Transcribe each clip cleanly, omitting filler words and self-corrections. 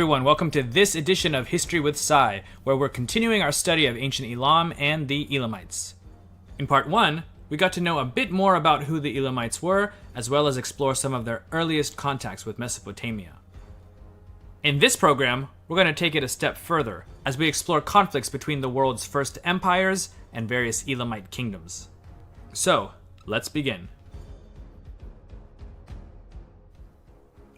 Everyone, welcome to this edition of History with Sai, where we're continuing our study of ancient Elam and the Elamites. In part 1, we got to know a bit more about who the Elamites were, as well as explore some of their earliest contacts with Mesopotamia. In this program, we're going to take it a step further, as we explore conflicts between the world's first empires and various Elamite kingdoms. So, let's begin.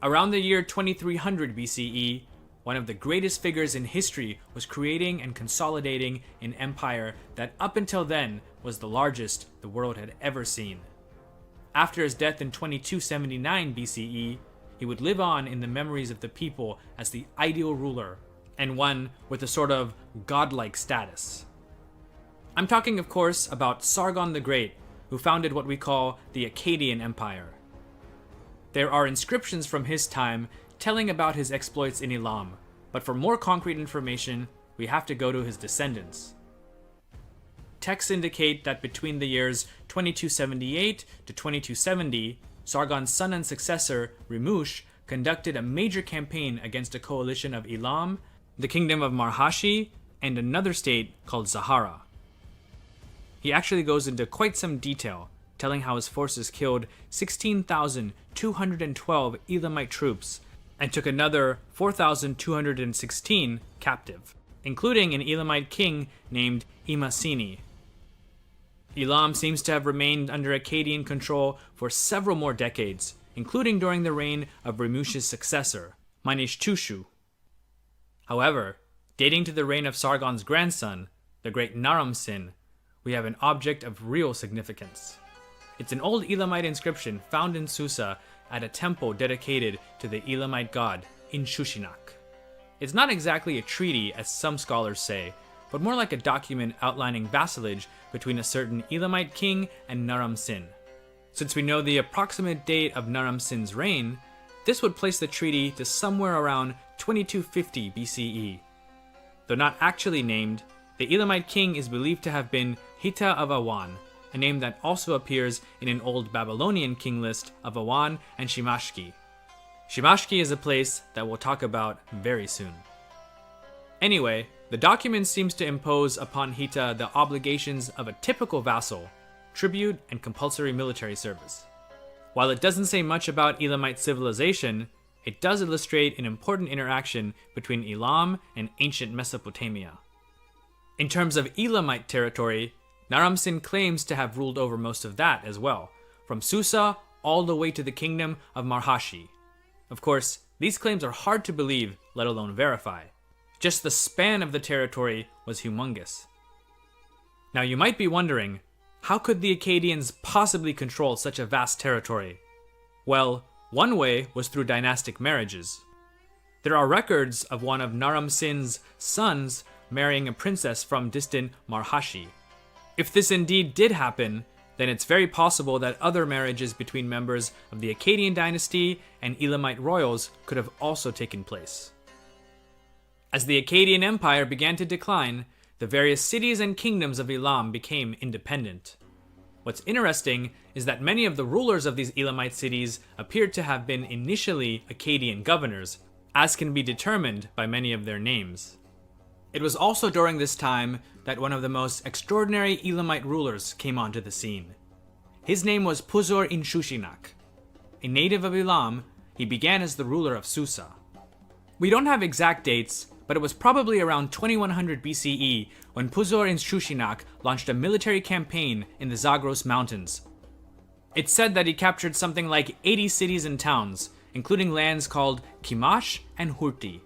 Around the year 2300 BCE, one of the greatest figures in history was creating and consolidating an empire that up until then was the largest the world had ever seen. After his death in 2279 BCE, he would live on in the memories of the people as the ideal ruler, and one with a sort of godlike status. I'm talking, of course, about Sargon the Great, who founded what we call the Akkadian Empire. There are inscriptions from his time telling about his exploits in Elam, but for more concrete information, we have to go to his descendants. Texts indicate that between the years 2278 to 2270, Sargon's son and successor, Rimush, conducted a major campaign against a coalition of Elam, the kingdom of Marhashi, and another state called Zahara. He actually goes into quite some detail, telling how his forces killed 16,212 Elamite troops and took another 4,216 captive, including an Elamite king named Imasini. Elam seems to have remained under Akkadian control for several more decades, including during the reign of Rimush's successor, Manishtushu. However, dating to the reign of Sargon's grandson, the great Naram-Sin, we have an object of real significance. It's an old Elamite inscription found in Susa at a temple dedicated to the Elamite god Inshushinak. It's not exactly a treaty, as some scholars say, but more like a document outlining vassalage between a certain Elamite king and Naram-Sin. Since we know the approximate date of Naram-Sin's reign, this would place the treaty to somewhere around 2250 BCE. Though not actually named, the Elamite king is believed to have been Hita of Awan, a name that also appears in an old Babylonian king list of Awan and Shimashki. Shimashki is a place that we'll talk about very soon. Anyway, the document seems to impose upon Hita the obligations of a typical vassal, tribute, and compulsory military service. While it doesn't say much about Elamite civilization, it does illustrate an important interaction between Elam and ancient Mesopotamia. In terms of Elamite territory, Naram-Sin claims to have ruled over most of that as well, from Susa all the way to the kingdom of Marhashi. Of course, these claims are hard to believe, let alone verify. Just the span of the territory was humongous. Now you might be wondering, how could the Akkadians possibly control such a vast territory? Well, one way was through dynastic marriages. There are records of one of Naram-Sin's sons marrying a princess from distant Marhashi. If this indeed did happen, then it's very possible that other marriages between members of the Akkadian dynasty and Elamite royals could have also taken place. As the Akkadian Empire began to decline, the various cities and kingdoms of Elam became independent. What's interesting is that many of the rulers of these Elamite cities appeared to have been initially Akkadian governors, as can be determined by many of their names. It was also during this time that one of the most extraordinary Elamite rulers came onto the scene. His name was Puzur-Inshushinak. A native of Elam, he began as the ruler of Susa. We don't have exact dates, but it was probably around 2100 BCE when Puzur-Inshushinak launched a military campaign in the Zagros Mountains. It's said that he captured something like 80 cities and towns, including lands called Kimash and Hurti.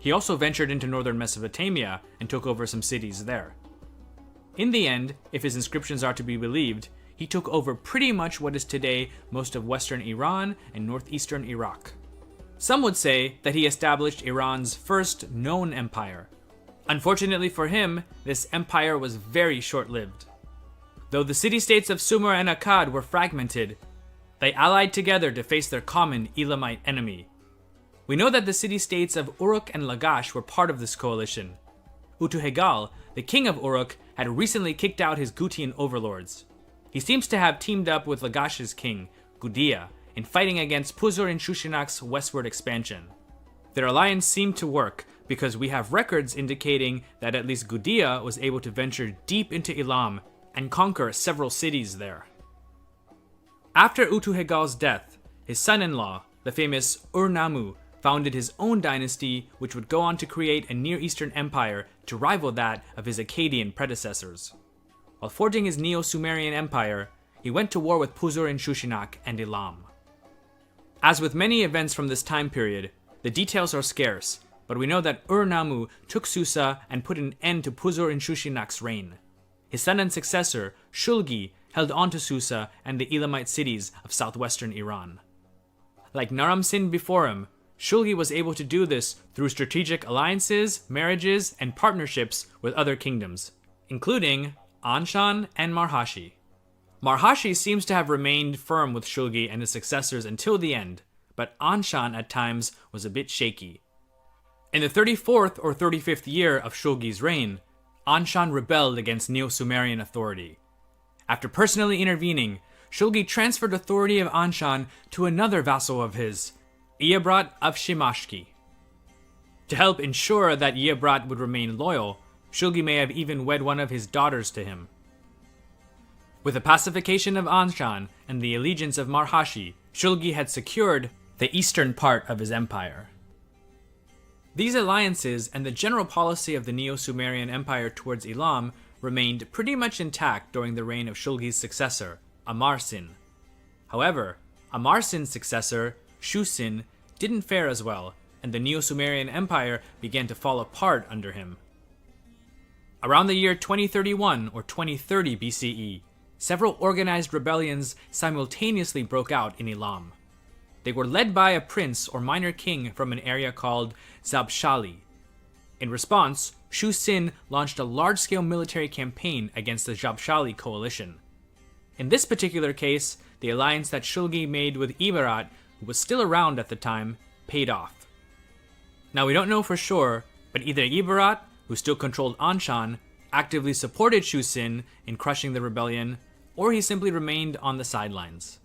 He also ventured into northern Mesopotamia and took over some cities there. In the end, if his inscriptions are to be believed, he took over pretty much what is today most of western Iran and northeastern Iraq. Some would say that he established Iran's first known empire. Unfortunately for him, this empire was very short-lived. Though the city-states of Sumer and Akkad were fragmented, they allied together to face their common Elamite enemy. We know that the city-states of Uruk and Lagash were part of this coalition. Utuhegal, the king of Uruk, had recently kicked out his Gutian overlords. He seems to have teamed up with Lagash's king, Gudea, in fighting against Puzur-Inshushinak's westward expansion. Their alliance seemed to work because we have records indicating that at least Gudea was able to venture deep into Elam and conquer several cities there. After Utuhegal's death, his son-in-law, the famous Ur-Nammu, founded his own dynasty, which would go on to create a Near Eastern empire to rival that of his Akkadian predecessors. While forging his Neo-Sumerian empire, he went to war with Puzur-in-Shushinak and Elam. As with many events from this time period, the details are scarce, but we know that Ur-Nammu took Susa and put an end to Puzur-in-Shushinak's reign. His son and successor, Shulgi, held on to Susa and the Elamite cities of southwestern Iran. Like Naram-Sin before him, Shulgi was able to do this through strategic alliances, marriages, and partnerships with other kingdoms, including Anshan and Marhashi. Marhashi seems to have remained firm with Shulgi and his successors until the end, but Anshan at times was a bit shaky. In the 34th or 35th year of Shulgi's reign, Anshan rebelled against Neo-Sumerian authority. After personally intervening, Shulgi transferred authority of Anshan to another vassal of his, Iabrat of Shimashki. To help ensure that Iabrat would remain loyal, Shulgi may have even wed one of his daughters to him. With the pacification of Anshan and the allegiance of Marhashi, Shulgi had secured the eastern part of his empire. These alliances and the general policy of the Neo-Sumerian Empire towards Elam remained pretty much intact during the reign of Shulgi's successor, Amar-Sin. However, Amar-Sin's successor, Shu-Sin, didn't fare as well, and the Neo-Sumerian Empire began to fall apart under him. Around the year 2031 or 2030 BCE, several organized rebellions simultaneously broke out in Elam. They were led by a prince or minor king from an area called Zabshali. In response, Shu-Sin launched a large-scale military campaign against the Zabshali coalition. In this particular case, the alliance that Shulgi made with Ibarat, who was still around at the time, paid off. Now we don't know for sure, but either Ibarat, who still controlled Anshan, actively supported Shu-Sin in crushing the rebellion, or he simply remained on the sidelines.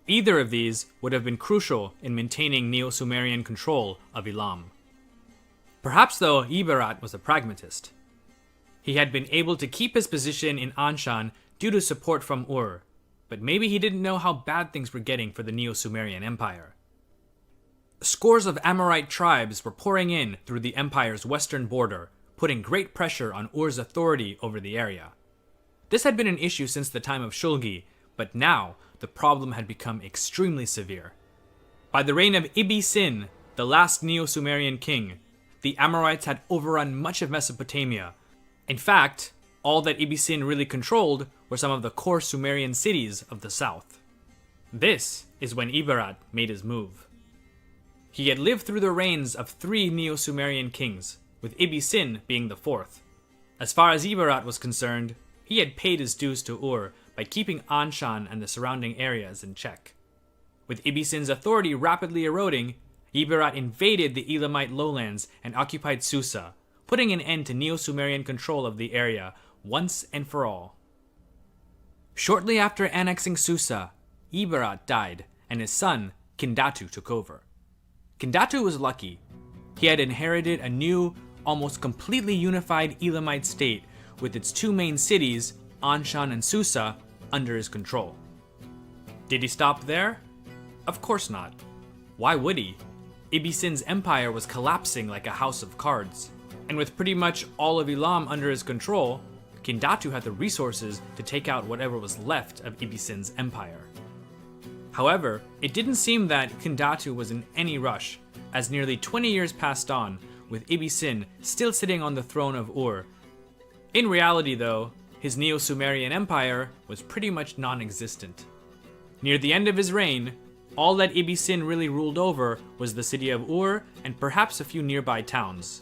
Either of these would have been crucial in maintaining Neo-Sumerian control of Elam. Perhaps, though, Ibarat was a pragmatist. He had been able to keep his position in Anshan due to support from Ur, but maybe he didn't know how bad things were getting for the Neo-Sumerian Empire. Scores of Amorite tribes were pouring in through the empire's western border, putting great pressure on Ur's authority over the area. This had been an issue since the time of Shulgi, but now the problem had become extremely severe. By the reign of Ibi-Sin, the last Neo-Sumerian king, the Amorites had overrun much of Mesopotamia. In fact, all that Ibi-Sin really controlled were some of the core Sumerian cities of the south. This is when Ibarat made his move. He had lived through the reigns of 3 Neo-Sumerian kings, with Ibi-Sin being the 4th. As far as Ibarat was concerned, he had paid his dues to Ur by keeping Anshan and the surrounding areas in check. With Ibi-Sin's authority rapidly eroding, Ibarat invaded the Elamite lowlands and occupied Susa, putting an end to Neo-Sumerian control of the area once and for all. Shortly after annexing Susa, Ibarat died, and his son, Kindatu, took over. Kindatu was lucky. He had inherited a new, almost completely unified Elamite state with its 2 main cities, Anshan and Susa, under his control. Did he stop there? Of course not. Why would he? Ibi-Sin's empire was collapsing like a house of cards, and with pretty much all of Elam under his control, Kindatu had the resources to take out whatever was left of Ibi-Sin's empire. However, it didn't seem that Kindatu was in any rush, as nearly 20 years passed on, with Ibi-Sin still sitting on the throne of Ur. In reality, though, his Neo-Sumerian empire was pretty much non-existent. Near the end of his reign, all that Ibi-Sin really ruled over was the city of Ur and perhaps a few nearby towns.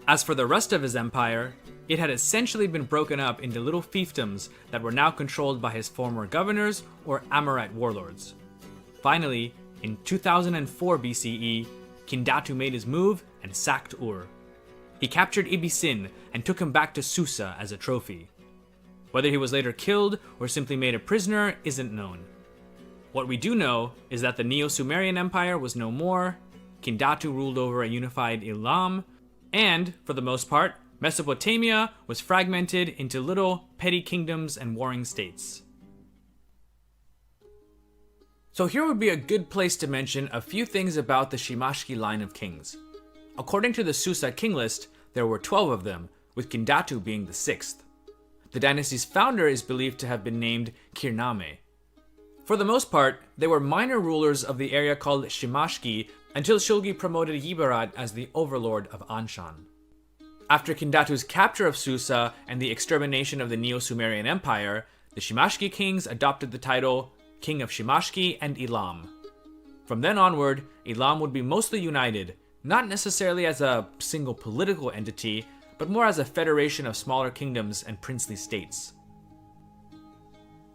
As for the rest of his empire, it had essentially been broken up into little fiefdoms that were now controlled by his former governors or Amorite warlords. Finally, in 2004 BCE, Kindatu made his move and sacked Ur. He captured Ibi-Sin and took him back to Susa as a trophy. Whether he was later killed or simply made a prisoner isn't known. What we do know is that the Neo-Sumerian Empire was no more, Kindatu ruled over a unified Elam, and, for the most part, Mesopotamia was fragmented into little petty kingdoms and warring states. So here would be a good place to mention a few things about the Shimashki line of kings. According to the Susa king list, there were 12 of them, with Kindatu being the 6th. The dynasty's founder is believed to have been named Kirname. For the most part, they were minor rulers of the area called Shimashki until Shulgi promoted Yibarat as the overlord of Anshan. After Kindatu's capture of Susa and the extermination of the Neo-Sumerian Empire, the Shimashki kings adopted the title King of Shimashki and Elam. From then onward, Elam would be mostly united, not necessarily as a single political entity, but more as a federation of smaller kingdoms and princely states.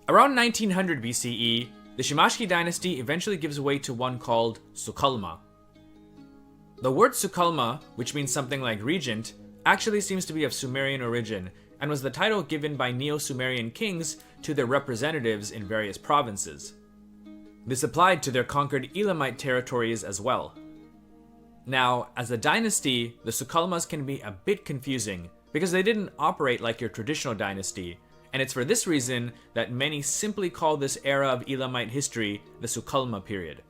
Around 1900 BCE, the Shimashki dynasty eventually gives way to one called Sukalma. The word Sukalma, which means something like regent, actually seems to be of Sumerian origin, and was the title given by Neo-Sumerian kings to their representatives in various provinces. This applied to their conquered Elamite territories as well. Now, as a dynasty, the Sukalmas can be a bit confusing, because they didn't operate like your traditional dynasty, and it's for this reason that many simply call this era of Elamite history the Sukalma period.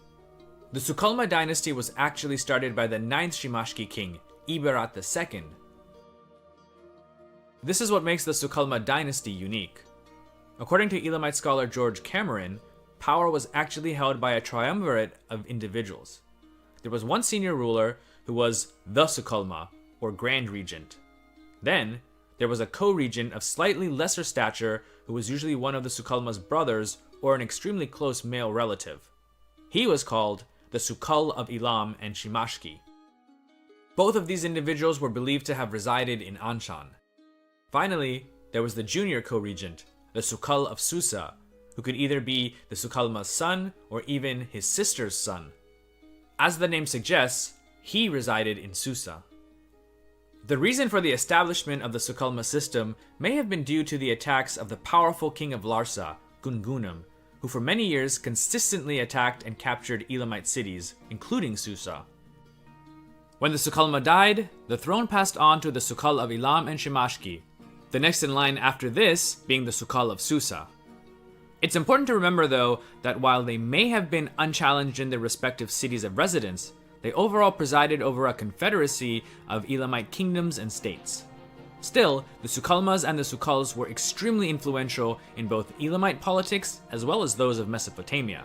The Sukalma dynasty was actually started by the 9th Shimashki king, Iberat II. This is what makes the Sukalma dynasty unique. According to Elamite scholar George Cameron, power was actually held by a triumvirate of individuals. There was one senior ruler who was the Sukalma, or Grand Regent. Then, there was a co-regent of slightly lesser stature who was usually one of the Sukalma's brothers or an extremely close male relative. He was called the Sukal of Elam and Shimashki. Both of these individuals were believed to have resided in Anshan. Finally, there was the junior co-regent, the Sukal of Susa, who could either be the Sukalma's son or even his sister's son. As the name suggests, he resided in Susa. The reason for the establishment of the Sukalma system may have been due to the attacks of the powerful king of Larsa, Gungunum, who for many years consistently attacked and captured Elamite cities, including Susa. When the Sukalma died, the throne passed on to the Sukal of Elam and Shimashki, the next in line after this being the Sukal of Susa. It's important to remember, though, that while they may have been unchallenged in their respective cities of residence, they overall presided over a confederacy of Elamite kingdoms and states. Still, the Sukalmas and the Sukals were extremely influential in both Elamite politics as well as those of Mesopotamia.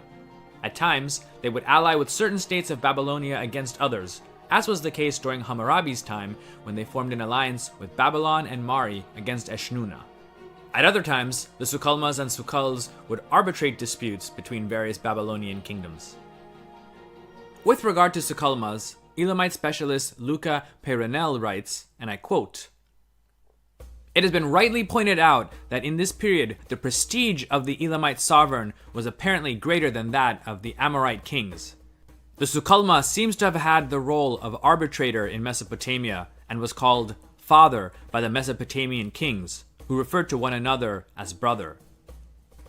At times, they would ally with certain states of Babylonia against others, as was the case during Hammurabi's time when they formed an alliance with Babylon and Mari against Eshnunna. At other times, the Sukalmas and Sukals would arbitrate disputes between various Babylonian kingdoms. With regard to Sukalmas, Elamite specialist Luca Peyronel writes, and I quote, "It has been rightly pointed out that in this period the prestige of the Elamite sovereign was apparently greater than that of the Amorite kings. The Sukalma seems to have had the role of arbitrator in Mesopotamia and was called father by the Mesopotamian kings, who referred to one another as brother.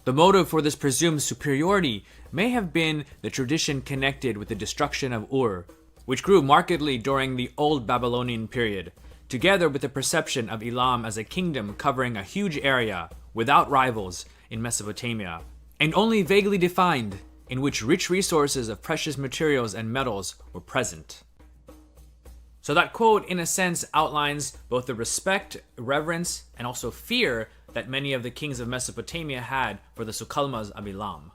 The motive for this presumed superiority may have been the tradition connected with the destruction of Ur, which grew markedly during the Old Babylonian period, together with the perception of Elam as a kingdom covering a huge area, without rivals, in Mesopotamia, and only vaguely defined, in which rich resources of precious materials and metals were present." So that quote, in a sense, outlines both the respect, reverence, and also fear that many of the kings of Mesopotamia had for the Sukalmas of Elam.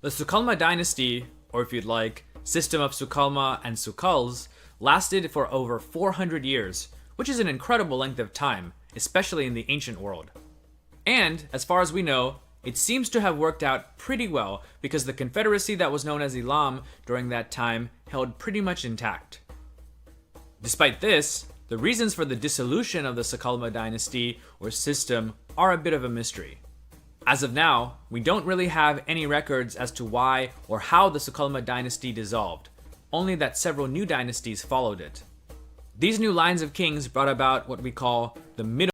The Sukalma dynasty, or if you'd like, system of Sukalma and Sukals, lasted for over 400 years, which is an incredible length of time, especially in the ancient world. And, as far as we know, it seems to have worked out pretty well because the confederacy that was known as Elam during that time held pretty much intact. Despite this, the reasons for the dissolution of the Sukalma dynasty or system are a bit of a mystery. As of now, we don't really have any records as to why or how the Sukalma dynasty dissolved, only that several new dynasties followed it. These new lines of kings brought about what we call the Middle